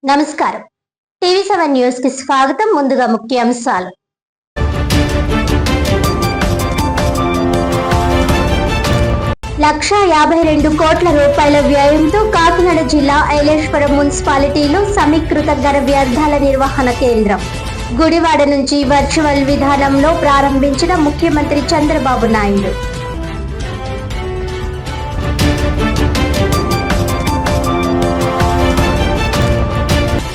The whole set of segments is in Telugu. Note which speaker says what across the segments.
Speaker 1: నమస్కారం. టీవీ7 న్యూస్ కి స్వాగతం. ముందుగా ముఖ్యాంశాలు. 1,52 కోట్ల రూపాయల వ్యయంతో కాకినాడ జిల్లా ఐలేశ్వరం మున్సిపాలిటీలో సమీకృత ఘన వ్యర్థాల నిర్వహణ కేంద్రం గుడివాడ నుంచి వర్చువల్ విధానంలో ప్రారంభించిన ముఖ్యమంత్రి చంద్రబాబు నాయుడు.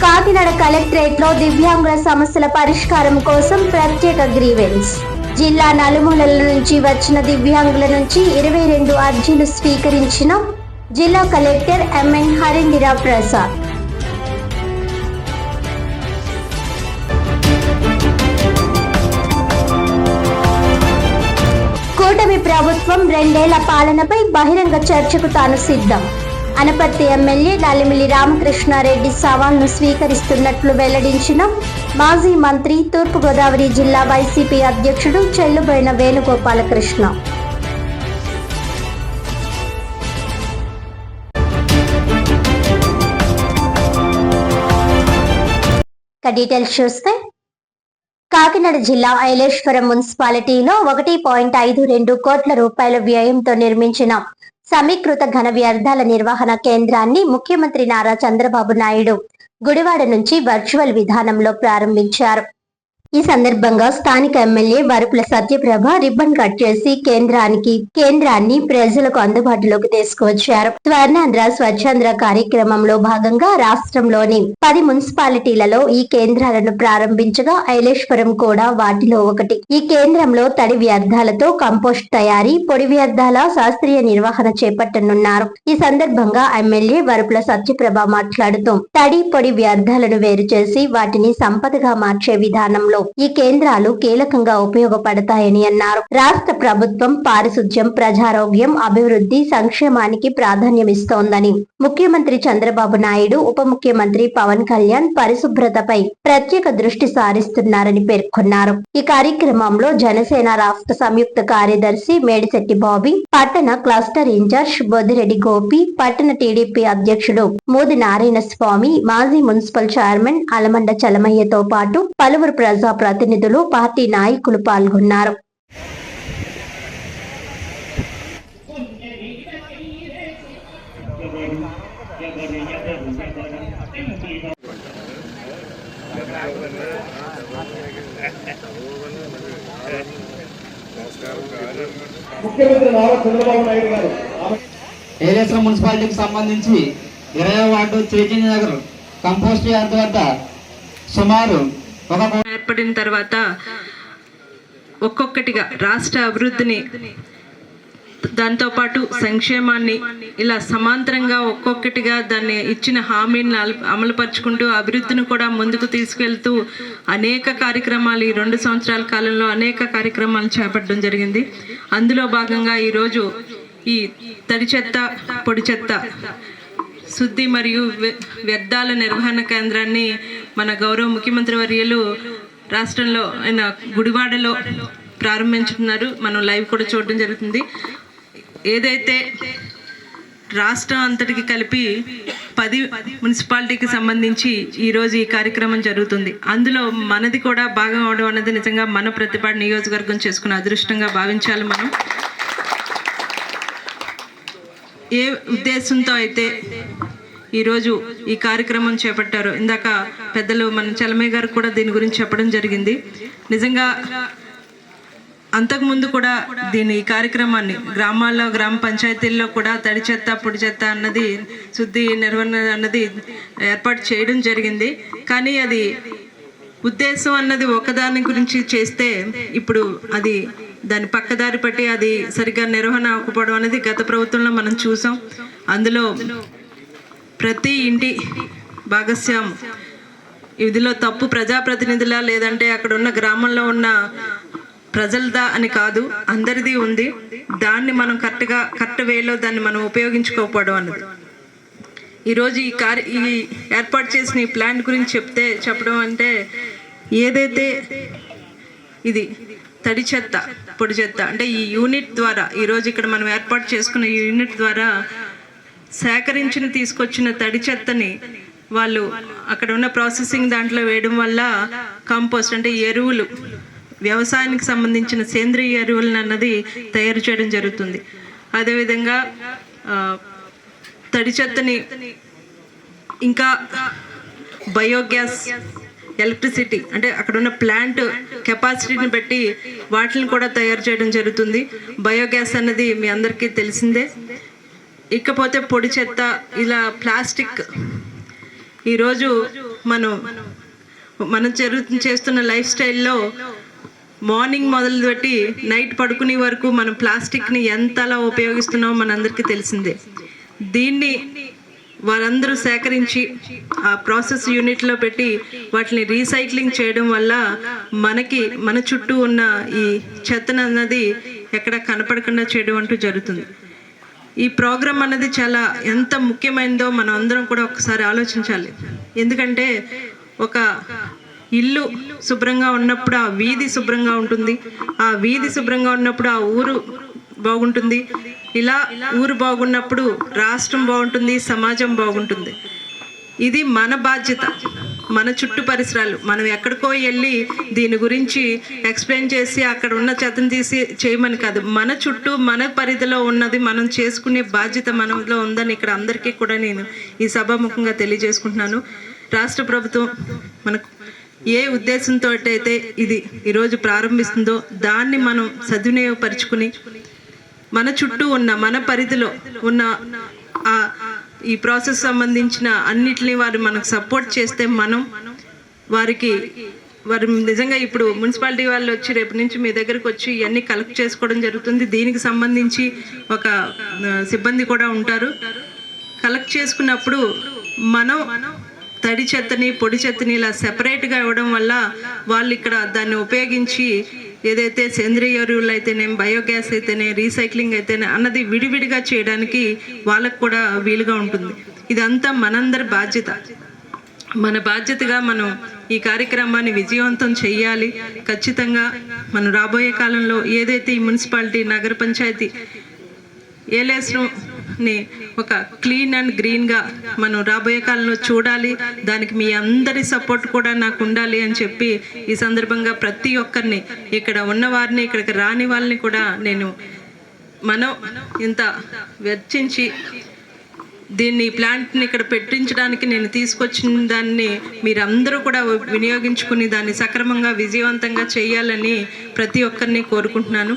Speaker 1: కాకినాడ కలెక్టరేట్ లో దివ్యాంగుల సమస్యల పరిష్కారం కోసం ప్రత్యేక గ్రీవెన్స్. జిల్లా నలుమూలల నుంచి వచ్చిన దివ్యాంగుల నుంచి 22 అర్జీలు స్వీకరించిన జిల్లా కలెక్టర్ ఎంఎన్ హరీంద్ర ప్రసాద్. కూటమి ప్రభుత్వం 2 ఏళ్ల పాలనపై బహిరంగ చర్చకు తాను సిద్ధం. అనపర్తి ఎమ్మెల్యే నల్లిమిల్లి రామకృష్ణారెడ్డి సవాల్ను స్వీకరిస్తున్నట్లు వెల్లడించిన మాజీ మంత్రి, తూర్పుగోదావరి జిల్లా వైసీపీ అధ్యక్షుడు చెల్లుబోయిన వేణుగోపాలకృష్ణ. డీటెయిల్స్ చూస్తే, కాకినాడ జిల్లా ఐలేశ్వరం మున్సిపాలిటీలో 1.52 కోట్ల రూపాయల వ్యయంతో నిర్మించిన సమీకృత ఘన వ్యర్థాల నిర్వహణ కేంద్రాన్ని ముఖ్యమంత్రి నారా చంద్రబాబు నాయుడు గుడివాడ నుంచి వర్చువల్ విధానంలో ప్రారంభించారు. ఈ సందర్భంగా స్థానిక MLA Varupula Satyaprabha ribbon cut చేసి కేంద్రాన్ని ప్రజలకు అందుబాటులోకి తీసుకువచ్చారు. స్వర్ణాంధ్ర స్వచ్ఛాంధ్ర కార్యక్రమంలో భాగంగా రాష్ట్రంలోని 10 మున్సిపాలిటీలలో ఈ కేంద్రాలను ప్రారంభించగా ఐలేశ్వరం కూడా వాటిలో ఒకటి. ఈ కేంద్రంలో తడి వ్యర్థాలతో కంపోస్ట్ తయారీ, పొడి వ్యర్థాల శాస్త్రీయ నిర్వహణ చేపట్టనున్నారు. ఈ సందర్భంగా ఎమ్మెల్యే వరుపుల సత్యప్రభ మాట్లాడుతూ తడి, పొడి వ్యర్థాలను వేరు చేసి వాటిని సంపదగా మార్చే విధానంలో ఈ కేంద్రాలు కీలకంగా ఉపయోగపడతాయని అన్నారు. రాష్ట్ర ప్రభుత్వం పారిశుధ్యం, ప్రజారోగ్యం, అభివృద్ధి, సంక్షేమానికి ప్రాధాన్యమిస్తోందని ముఖ్యమంత్రి చంద్రబాబు నాయుడు, ఉప ముఖ్యమంత్రి పవన్ కళ్యాణ్ పరిశుభ్రతపై ప్రత్యేక దృష్టి సారిస్తున్నారని పేర్కొన్నారు. ఈ కార్యక్రమంలో జనసేన రాష్ట్ర సంయుక్త కార్యదర్శి మేడిశెట్టి బాబీ, పట్టణ క్లస్టర్ ఇన్ఛార్జ్ బొద్దిరెడ్డి గోపి, పట్టణ టీడీపీ అధ్యక్షుడు మోది నారాయణ స్వామి, మాజీ మున్సిపల్ చైర్మన్ అలమండ చలమయ్యతో పాటు పలువురు ప్రతినిధులు, పార్టీ నాయకులు పాల్గొన్నారు.
Speaker 2: ఐలేశ్వరం మున్సిపాలిటీకి సంబంధించి 20వ ward Chaitanya Nagar compost yard వద్ద సుమారు
Speaker 3: ఏర్పడిన తర్వాత ఒక్కొక్కటిగా రాష్ట్ర అభివృద్ధిని, దాంతోపాటు సంక్షేమాన్ని ఇలా సమాంతరంగా ఒక్కొక్కటిగా దాన్ని ఇచ్చిన హామీని అమలుపరుచుకుంటూ అభివృద్ధిని కూడా ముందుకు తీసుకెళ్తూ అనేక కార్యక్రమాలు ఈ 2 సంవత్సరాల కాలంలో అనేక కార్యక్రమాలు చేపట్టడం జరిగింది. అందులో భాగంగా ఈరోజు ఈ తడి చెత్త, పొడి చెత్త శుద్ధి మరియు వ్యర్థాల నిర్వహణ కేంద్రాన్ని మన గౌరవ ముఖ్యమంత్రి వర్యులు రాష్ట్రంలో ఆయన గుడివాడలో ప్రారంభించుతున్నారు. మనం లైవ్ కూడా చూడడం జరుగుతుంది. ఏదైతే రాష్ట్రం అంతటికి కలిపి 10 మున్సిపాలిటీకి సంబంధించి ఈరోజు ఈ కార్యక్రమం జరుగుతుంది. అందులో మనది కూడా భాగం అవడం అనేది నిజంగా మన ప్రతిపాడు నియోజకవర్గం చేసుకున్న అదృష్టంగా భావించాలి. మనం ఏ ఉద్దేశంతో అయితే ఈరోజు ఈ కార్యక్రమం చేపట్టారో ఇందాక పెద్దలు మన చలమయ్య గారు కూడా దీని గురించి చెప్పడం జరిగింది. నిజంగా అంతకుముందు కూడా ఈ కార్యక్రమాన్ని గ్రామాల్లో, గ్రామ పంచాయతీల్లో కూడా తడి చెత్త, పొడి చెత్త అన్నది, శుద్ధి నిర్వహణ అన్నది ఏర్పాటు చేయడం జరిగింది. కానీ అది ఉద్దేశం అన్నది ఒకదాని గురించి చేస్తే ఇప్పుడు అది దాని పక్కదారి పట్టి అది సరిగ్గా నిర్వహణ అవ్వకపోవడం అనేది గత ప్రభుత్వంలో మనం చూసాం. అందులో ప్రతి ఇంటి భాగస్వామ్యం, ఇదిలో తప్పు ప్రజాప్రతినిధులా లేదంటే అక్కడ ఉన్న గ్రామంలో ఉన్న ప్రజలదా అని కాదు, అందరిది ఉంది. దాన్ని మనం కరెక్ట్ వేలో దాన్ని మనం ఉపయోగించుకోకపోవడం అన్నది. ఈరోజు ఈ ఏర్పాటు చేసిన ఈ ప్లాన్ గురించి చెప్పడం అంటే ఏదైతే ఇది తడి చెత్త, పొడి చెత్త అంటే ఈ యూనిట్ ద్వారా ఈరోజు ఇక్కడ మనం ఏర్పాటు చేసుకున్న ఈ యూనిట్ ద్వారా సేకరించిన తీసుకొచ్చిన తడి చెత్తని వాళ్ళు అక్కడ ఉన్న ప్రాసెసింగ్ దాంట్లో వేయడం వల్ల కంపోస్ట్ అంటే ఎరువులు, వ్యవసాయానికి సంబంధించిన సేంద్రియ ఎరువులను అన్నది తయారు చేయడం జరుగుతుంది. అదేవిధంగా తడి చెత్తని ఇంకా బయోగ్యాస్, ఎలక్ట్రిసిటీ అంటే అక్కడ ఉన్న ప్లాంట్ కెపాసిటీని బట్టి వాటిని కూడా తయారు చేయడం జరుగుతుంది. బయోగ్యాస్ అన్నది మీ అందరికీ తెలిసిందే. ఇకపోతే పొడి చెత్త, ఇలా ప్లాస్టిక్. ఈరోజు మనం చేస్తున్న లైఫ్ స్టైల్లో మార్నింగ్ మొదలుపెట్టి నైట్ పడుకునే వరకు మనం ప్లాస్టిక్ని ఎంతలా ఉపయోగిస్తున్నామో మనందరికీ తెలిసిందే. దీన్ని వారందరూ సేకరించి ఆ ప్రాసెస్ యూనిట్లో పెట్టి వాటిని రీసైక్లింగ్ చేయడం వల్ల మన చుట్టూ ఉన్న ఈ చెత్తను అన్నది ఎక్కడ కనపడకుండా చేయడం అంటూ జరుగుతుంది. ఈ ప్రోగ్రాం అన్నది చాలా ఎంత ముఖ్యమైనదో మనం అందరం కూడా ఒకసారి ఆలోచించాలి. ఎందుకంటే ఒక ఇల్లు శుభ్రంగా ఉన్నప్పుడు ఆ వీధి శుభ్రంగా ఉంటుంది, ఆ వీధి శుభ్రంగా ఉన్నప్పుడు ఆ ఊరు బాగుంటుంది, ఇలా ఊరు బాగున్నప్పుడు రాష్ట్రం బాగుంటుంది, సమాజం బాగుంటుంది. ఇది మన బాధ్యత. మన చుట్టూ పరిసరాలు మనం ఎక్కడికో వెళ్ళి దీని గురించి ఎక్స్ప్లెయిన్ చేసి అక్కడ ఉన్న చెత్తను తీసి చేయమని కాదు, మన చుట్టూ మన పరిధిలో ఉన్నది మనం చేసుకునే బాధ్యత మనలో ఉందని ఇక్కడ అందరికీ కూడా నేను ఈ సభాముఖంగా తెలియజేసుకుంటున్నాను. రాష్ట్ర ప్రభుత్వం మనకు ఏ ఉద్దేశంతో అయితే ఇది ఈరోజు ప్రారంభిస్తుందో దాన్ని మనం సద్వినియోగపరుచుకుని మన చుట్టూ ఉన్న మన పరిధిలో ఉన్న ఈ ప్రాసెస్ సంబంధించిన అన్నిటినీ వారు మనకు సపోర్ట్ చేస్తే వారు నిజంగా ఇప్పుడు మున్సిపాలిటీ వాళ్ళు వచ్చి రేపు నుంచి మీ దగ్గరకు వచ్చి ఇవన్నీ కలెక్ట్ చేసుకోవడం జరుగుతుంది. దీనికి సంబంధించి ఒక సిబ్బంది కూడా ఉంటారు. కలెక్ట్ చేసుకున్నప్పుడు మనం తడి చెత్తని పొడి చెత్తని ఇలా సెపరేట్గా ఇవ్వడం వల్ల వాళ్ళు ఇక్కడ దాన్ని ఉపయోగించి ఏదైతే సేంద్రియ ఎరువులు అయితేనే, బయోగ్యాస్ అయితేనే, రీసైక్లింగ్ అయితేనే అన్నది విడివిడిగా చేయడానికి వాళ్ళకు కూడా వీలుగా ఉంటుంది. ఇదంతా మనందరి బాధ్యత. మన బాధ్యతగా మనం ఈ కార్యక్రమాన్ని విజయవంతం చేయాలి. ఖచ్చితంగా మనం రాబోయే కాలంలో ఏదైతే ఈ మున్సిపాలిటీ, నగర పంచాయతీ ఏలేస్ని ఒక క్లీన్ అండ్ గ్రీన్గా మనం రాబోయే కాలంలో చూడాలి. దానికి మీ అందరి సపోర్ట్ కూడా నాకు ఉండాలి అని చెప్పి ఈ సందర్భంగా ప్రతి ఒక్కరిని, ఇక్కడ ఉన్న వారిని, ఇక్కడికి రాని వాళ్ళని కూడా మనం ఇంత వెచ్చించి దీన్ని ప్లాంట్ని ఇక్కడ పెట్టించడానికి నేను తీసుకొచ్చిన దాన్ని మీరందరూ కూడా వినియోగించుకుని దాన్ని సక్రమంగా విజయవంతంగా చేయాలని ప్రతి ఒక్కరిని కోరుకుంటున్నాను.